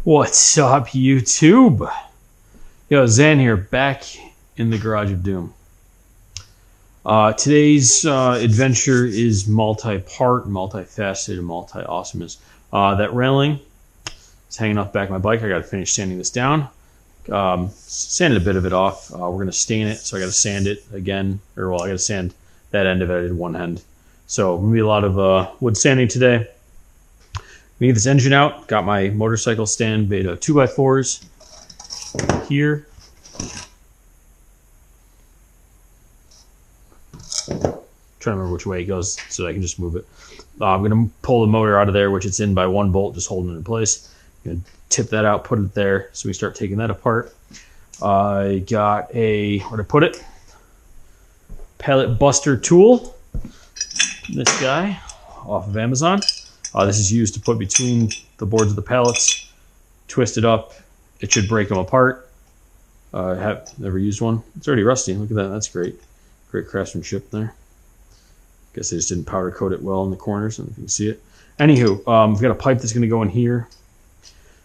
What's up, YouTube? Yo, Zan here, back in the Garage of Doom. Today's adventure is multi-part, multifaceted, and multi-awesomeness. That railing is hanging off the back of my bike. I got to finish sanding this down. Sanded a bit of it off. We're going to stain it, so I got to sand it again. I got to sand that end of it. I did one end. So, going to be a lot of wood sanding today. We need this engine out. Got my motorcycle stand made of 2x4s here. Trying to remember which way it goes so I can just move it. I'm going to pull the motor out of there, which it's in by one bolt, just holding it in place. I'm going to tip that out, put it there, so we start taking that apart. I got a, where to put it? Pellet buster tool. This guy off of Amazon. This is used to put between the boards of the pallets, twist it up. It should break them apart. I have never used one. It's already rusty. Look at that. That's great. Great craftsmanship there. Guess they just didn't powder coat it well in the corners. I don't know if you can see it. Anywho, we've got a pipe that's going to go in here.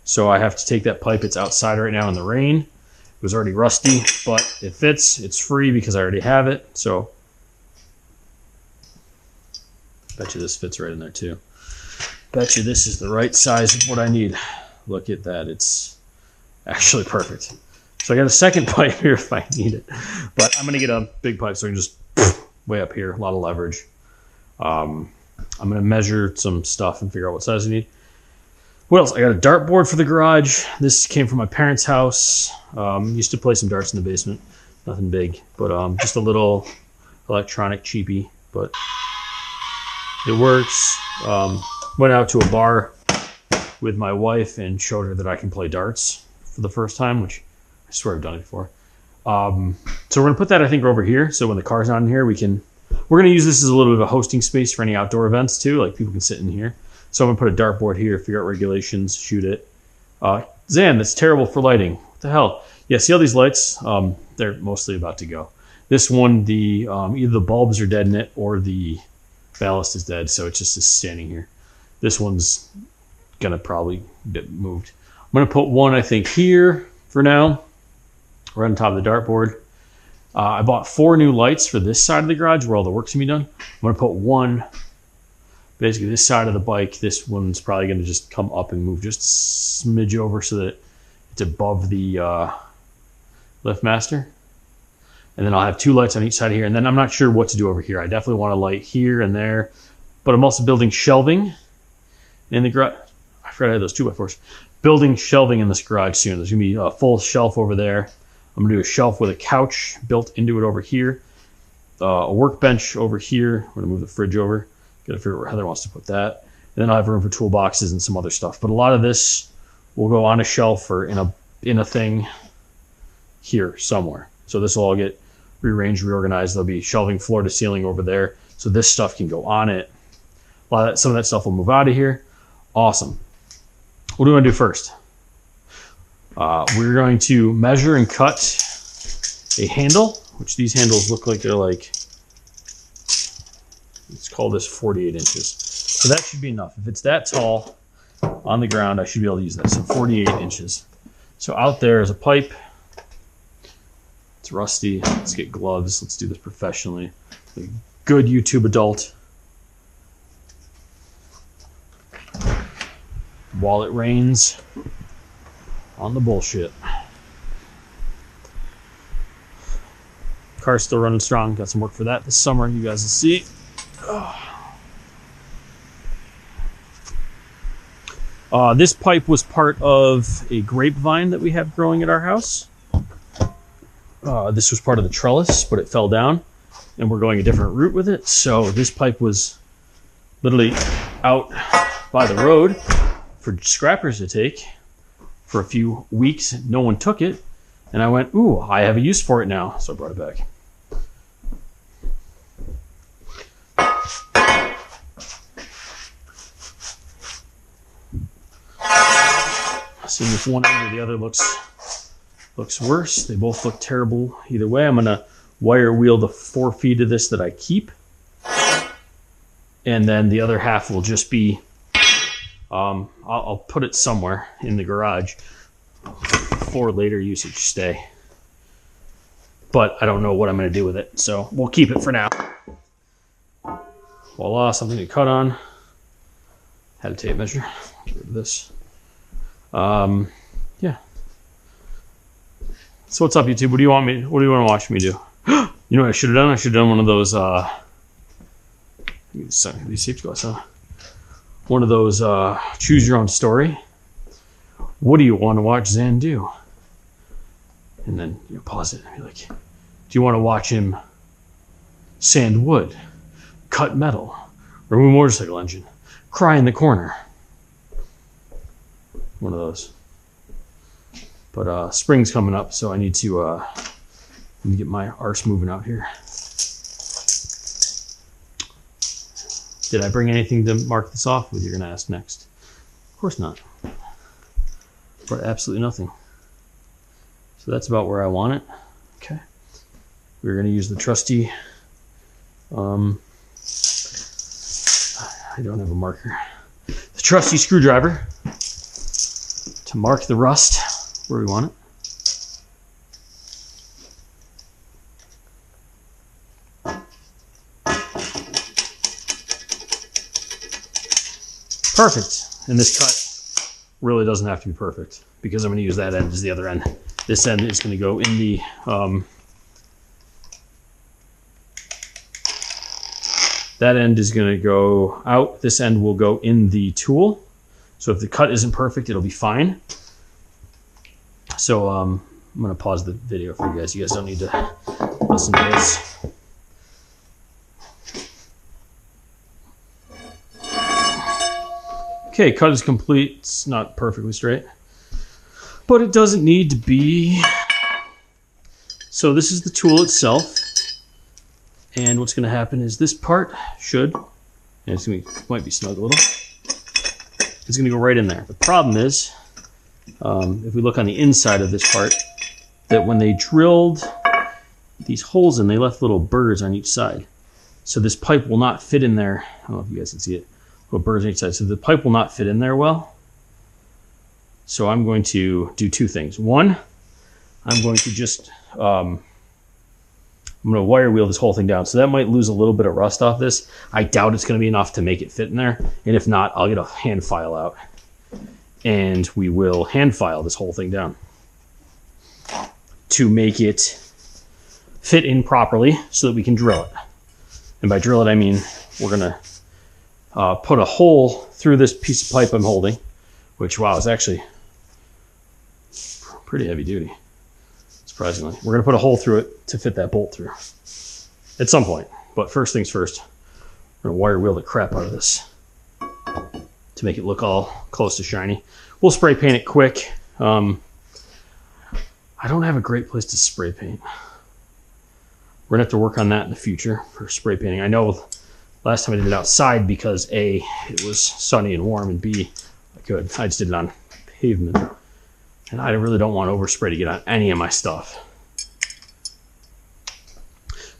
So I have to take that pipe. It's outside right now in the rain. It was already rusty, but it fits. It's free because I already have it. So bet you this fits right in there too. Bet you this is the right size of what I need. Look at that. It's actually perfect. So I got a second pipe here if I need it. But I'm going to get a big pipe so I can just way up here. A lot of leverage. I'm going to measure some stuff and figure out what size I need. What else? I got a dartboard for the garage. This came from my parents' house. Used to play some darts in the basement. Nothing big. But just a little electronic cheapie. But it works. Went out to a bar with my wife and showed her that I can play darts for the first time, which I swear I've done it before. So we're going to put that, I think, over here. So when the car's not in here, we're going to use this as a little bit of a hosting space for any outdoor events too. Like people can sit in here. So I'm going to put a dartboard here, figure out regulations, shoot it. Zan, that's terrible for lighting. What the hell? Yeah, see all these lights? They're mostly about to go. This one, either the bulbs are dead in it or the ballast is dead. So it's just standing here. This one's going to probably get moved. I'm going to put one, I think, here for now. Right on top of the dartboard. I bought 4 new lights for this side of the garage where all the work's going to be done. I'm going to put one, basically this side of the bike. This one's probably going to just come up and move just a smidge over so that it's above the LiftMaster. And then I'll have 2 lights on each side here. And then I'm not sure what to do over here. I definitely want a light here and there. But I'm also building shelving in the garage. I forgot I had those 2x4s. Building shelving in this garage soon. There's going to be a full shelf over there. I'm going to do a shelf with a couch built into it over here. A workbench over here. I'm going to move the fridge over. Got to figure out where Heather wants to put that. And then I'll have room for toolboxes and some other stuff. But a lot of this will go on a shelf or in a thing here somewhere. So this will all get rearranged, reorganized. There'll be shelving floor to ceiling over there. So this stuff can go on it. Some of that stuff will move out of here. Awesome. What do we want to do first? We're going to measure and cut a handle, which these handles look like they're like, let's call this 48 inches. So that should be enough. If it's that tall on the ground, I should be able to use that. So 48 inches. So out there is a pipe. It's rusty. Let's get gloves. Let's do this professionally. A good YouTube adult. While it rains on the bullshit. Car's still running strong. Got some work for that this summer. You guys will see. This pipe was part of a grapevine that we have growing at our house. This was part of the trellis, but it fell down, and we're going a different route with it. So this pipe was literally out by the road for scrappers to take for a few weeks. No one took it. And I went, ooh, I have a use for it now. So I brought it back. Seeing if one end or the other looks worse. They both look terrible either way. I'm going to wire wheel the 4 feet of this that I keep. And then the other half will just be I'll put it somewhere in the garage for later usage stay. But I don't know what I'm going to do with it, so we'll keep it for now. Voila, something to cut on. Had a tape measure. Get rid of this. Yeah. So what's up, YouTube? What do you want to watch me do? You know what I should have done? I should have done one of those these safety glasses, huh? One of those choose your own story. What do you want to watch Zan do? And then pause it and be like, do you want to watch him sand wood, cut metal, remove motorcycle engine, cry in the corner? One of those. But spring's coming up, so I need to get my arse moving out here. Did I bring anything to mark this off with? You're going to ask next. Of course not. Brought absolutely nothing. So that's about where I want it. Okay. We're going to use the trusty, I don't have a marker. The trusty screwdriver to mark the rust where we want it. Perfect. And this cut really doesn't have to be perfect because I'm going to use that end as the other end. This end is going to go in the that end is going to go out. This end will go in the tool. So if the cut isn't perfect, it'll be fine. So I'm going to pause the video for you guys. You guys don't need to listen to this. Okay, cut is complete. It's not perfectly straight, but it doesn't need to be. So this is the tool itself. And what's going to happen is this part should, and it's going to might be snug a little, it's going to go right in there. The problem is, if we look on the inside of this part, that when they drilled these holes in, they left little burrs on each side. So this pipe will not fit in there. I don't know if you guys can see it. Little burrs on each side. So the pipe will not fit in there well. So I'm going to do two things. One, I'm going to just, I'm going to wire wheel this whole thing down. So that might lose a little bit of rust off this. I doubt it's going to be enough to make it fit in there. And if not, I'll get a hand file out. And we will hand file this whole thing down to make it fit in properly so that we can drill it. And by drill it, I mean we're going to put a hole through this piece of pipe I'm holding, which, wow, is actually pretty heavy duty, surprisingly. We're going to put a hole through it to fit that bolt through at some point. But first things first, we're going to wire wheel the crap out of this to make it look all close to shiny. We'll spray paint it quick. I don't have a great place to spray paint. We're going to have to work on that in the future for spray painting. I know last time I did it outside because A, it was sunny and warm, and B, I just did it on pavement. And I really don't want overspray to get on any of my stuff.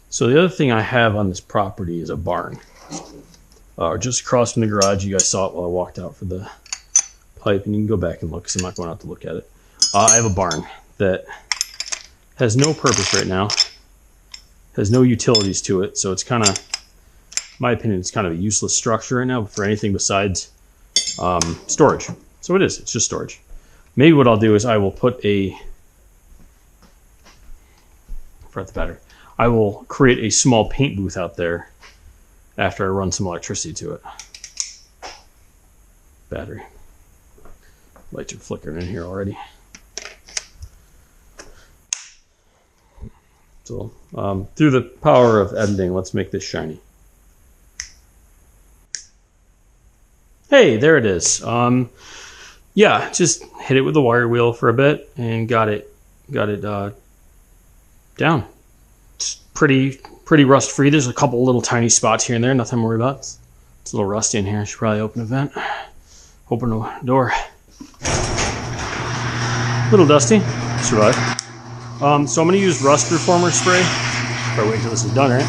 So the other thing I have on this property is a barn. Just across from the garage. You guys saw it while I walked out for the pipe, and you can go back and look because I'm not going out to look at it. I have a barn that has no purpose right now, has no utilities to it, so it's kind of, in my opinion, it's kind of a useless structure right now for anything besides storage. So it is, it's just storage. Maybe what I'll do is I will put a, forgot the battery. I will create a small paint booth out there after I run some electricity to it. Battery. Lights are flickering in here already. So through the power of editing, let's make this shiny. Hey, there it is. Yeah, just hit it with the wire wheel for a bit and got it down. It's pretty rust free. There's a couple little tiny spots here and there, nothing to worry about. It's a little rusty in here. I should probably open a vent. Open the door. A little dusty. Survive. So I'm going to use rust reformer spray. Probably wait till this is done, right?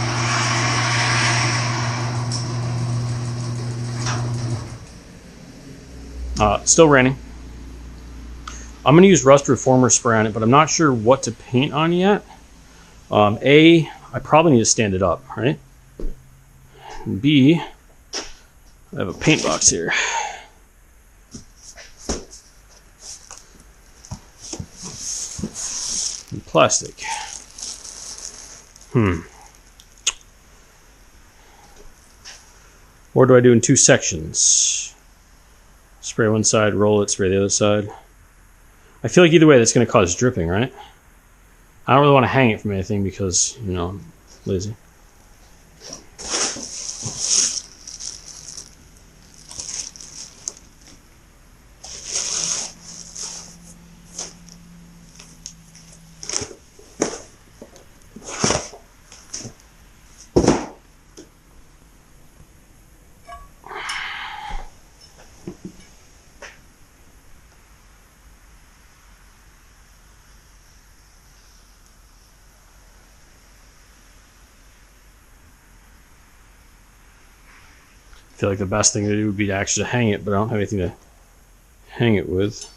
Still raining. I'm going to use Rust Reformer spray on it, but I'm not sure what to paint on yet. A, I probably need to stand it up, right? And B, I have a paint box here. And plastic. Or do I do in 2 sections? Spray one side, roll it, spray the other side. I feel like either way that's going to cause dripping, right? I don't really want to hang it from anything because, you know, I'm lazy. I feel like the best thing to do would be to actually hang it, but I don't have anything to hang it with.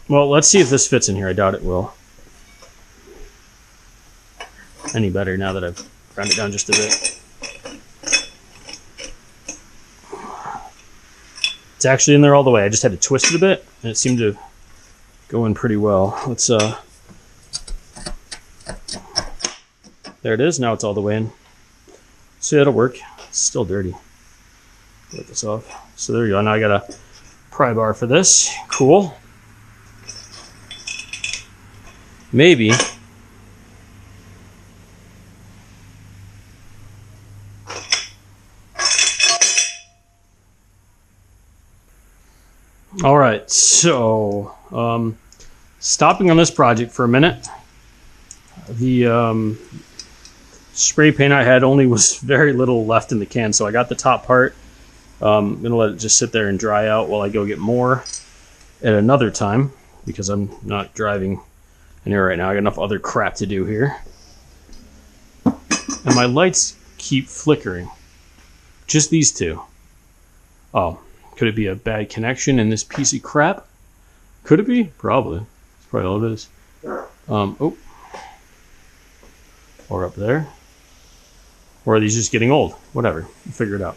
Well, let's see if this fits in here. I doubt it will. Any better now that I've ground it down just a bit. It's actually in there all the way. I just had to twist it a bit, and it seemed to go in pretty well. Let's there it is. Now it's all the way in. See, that'll work. It's still dirty. Get this off. So there you go. Now I got a pry bar for this. Cool. Maybe. All right. So, stopping on this project for a minute. The spray paint I had only was very little left in the can, so I got the top part. I'm going to let it just sit there and dry out while I go get more at another time because I'm not driving anywhere right now. I got enough other crap to do here. And my lights keep flickering. Just these two. Oh, could it be a bad connection in this piece of crap? Could it be? Probably. That's probably all it is. Oh. Or up there. Or are these just getting old? Whatever. We'll figure it out.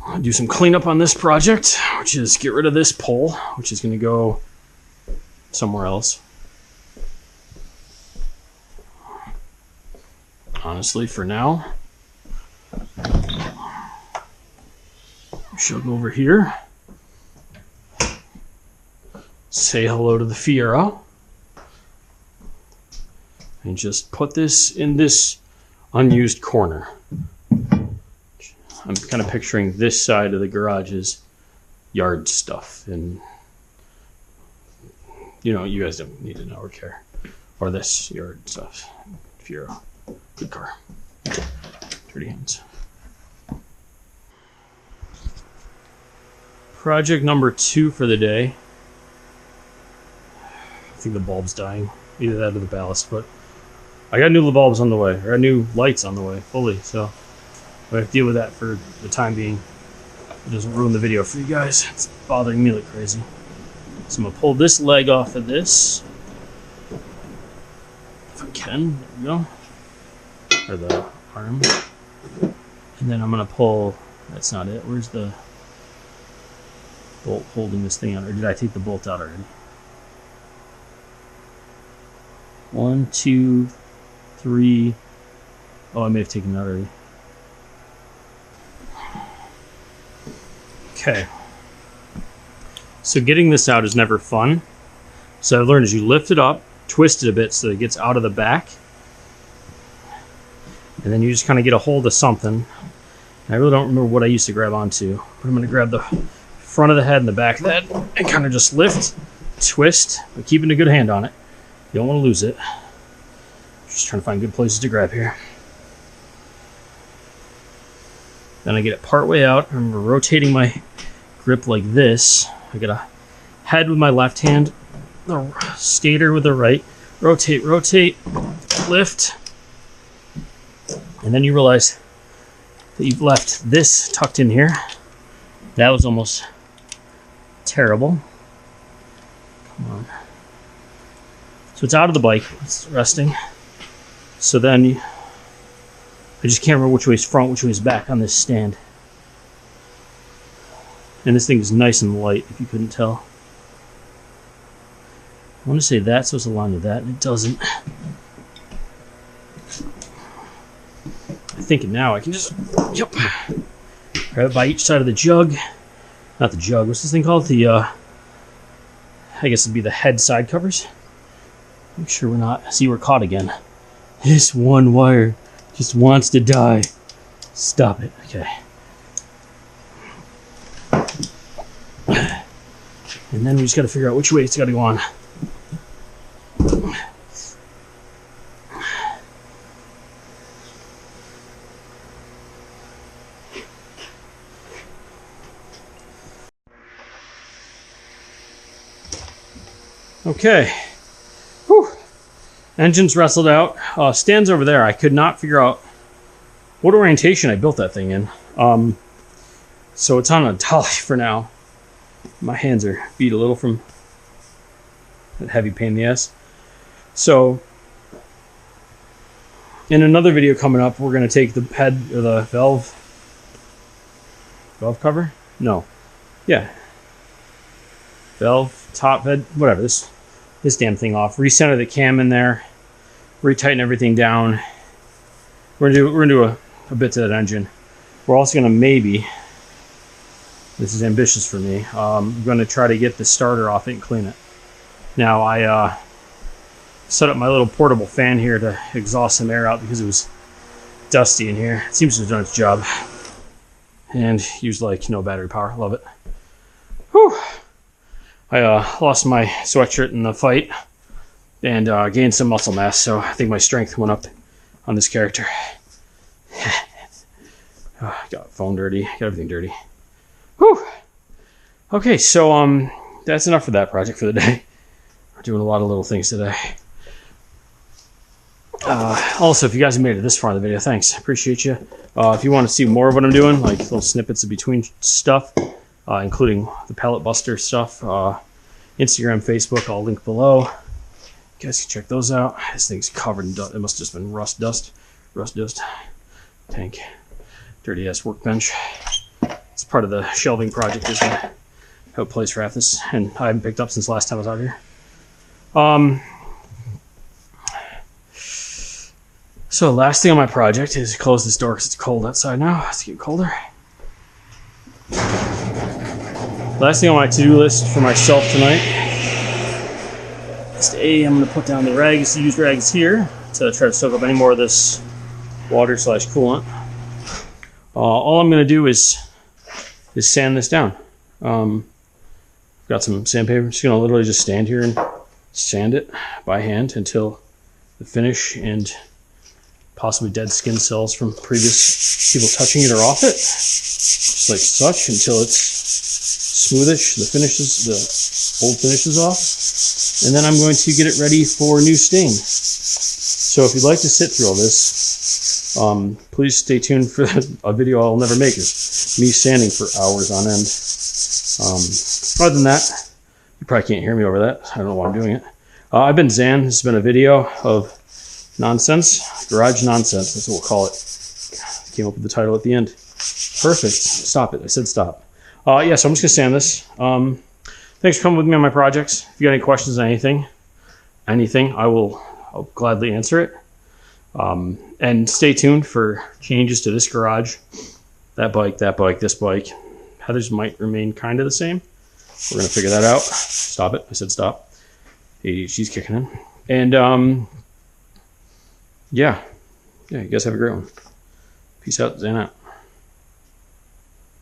I'll do some cleanup on this project, which is get rid of this pole, which is going to go somewhere else. Honestly, for now, she'll go over here. Say hello to the Fiero. And just put this in this unused corner. I'm kind of picturing this side of the garage as yard stuff. And, you know, you guys don't need to know or care. Or this yard stuff. Fiero. Good car. Dirty hands. Project number 2 for the day. I think the bulb's dying. Either that or the ballast, but I got new bulbs on the way, or new lights on the way, fully, so I have to deal with that for the time being. It doesn't ruin the video for you guys. It's bothering me like crazy. So I'm gonna pull this leg off of this. If I can, there we go. Or the arm. And then I'm gonna pull, that's not it. Where's the bolt holding this thing out? Or did I take the bolt out already? 1, 2, 3. Oh, I may have taken that already. Okay. So getting this out is never fun. So I've learned is you lift it up, twist it a bit so it gets out of the back. And then you just kind of get a hold of something. And I really don't remember what I used to grab onto. But I'm going to grab the front of the head and the back of the head and kind of just lift, twist, but keeping a good hand on it. You don't want to lose it. Just trying to find good places to grab here. Then I get it part way out. I'm rotating my grip like this. I got a head with my left hand, the stator with the right, rotate, rotate, lift, and then you realize that you've left this tucked in here. That was almost terrible. Come on. So it's out of the bike, it's resting. So then I just can't remember which way is front, which way is back on this stand. And this thing is nice and light, if you couldn't tell. I want to say that's supposed to align with that, and it doesn't. I'm thinking now I can just, yep, grab it by each side of the jug. Not the jug, what's this thing called? The, I guess it'd be the head side covers. Make sure we're not, see, we're caught again. This one wire just wants to die. Stop it, okay. And then we just gotta figure out which way it's gotta go on. Okay. Whew. Engine's wrestled out. Stands over there. I could not figure out what orientation I built that thing in. So it's on a dolly for now. My hands are beat a little from that heavy pain in the ass. So in another video coming up, we're going to take the head or the valve cover? No. Yeah. Valve, top head, whatever. This damn thing off. Recenter the cam in there. Retighten everything down. We're gonna do a bit to that engine. We're also gonna maybe, this is ambitious for me, I'm gonna try to get the starter off it and clean it. Now I set up my little portable fan here to exhaust some air out because it was dusty in here. It seems to have done its job. And used like no battery power. Love it. Whew. I lost my sweatshirt in the fight and gained some muscle mass, so I think my strength went up on this character. Got phone dirty, got everything dirty. Whew. Okay, so that's enough for that project for the day. We're doing a lot of little things today. Also, if you guys have made it this far in the video, thanks. Appreciate you. If you want to see more of what I'm doing, like little snippets in between stuff, including the pallet buster stuff, Instagram, Facebook, I'll link below. You guys can check those out. This thing's covered in dust. It must have just been rust dust. Tank. Dirty ass workbench. It's part of the shelving project, is to have a place for half this, and I haven't picked up since last time I was out here. So last thing on my project is close this door because it's cold outside now. It's getting colder. Last thing on my to-do list for myself tonight is I'm going to put down the rags, the used rags here to try to soak up any more of this water / coolant. All I'm going to do is sand this down. Got some sandpaper. I'm just going to literally just stand here and sand it by hand until the finish and possibly dead skin cells from previous people touching it are off it. Just like such until it's smoothish, the old finish is off, and then I'm going to get it ready for new stain. So if you'd like to sit through all this, please stay tuned for a video I'll never make. Is me sanding for hours on end. Other than that, you probably can't hear me over that. I don't know why I'm doing it. I've been Zan. This has been a video of nonsense, garage nonsense. That's what we'll call it. Came up with the title at the end. Perfect. Stop it. I said stop. Yeah, so I'm just going to sand this. Thanks for coming with me on my projects. If you got any questions on anything, I'll gladly answer it. And stay tuned for changes to this garage, that bike, this bike. Heather's might remain kind of the same. We're going to figure that out. Stop it. I said stop. ADHD's kicking in. And yeah, you guys have a great one. Peace out, Zan out.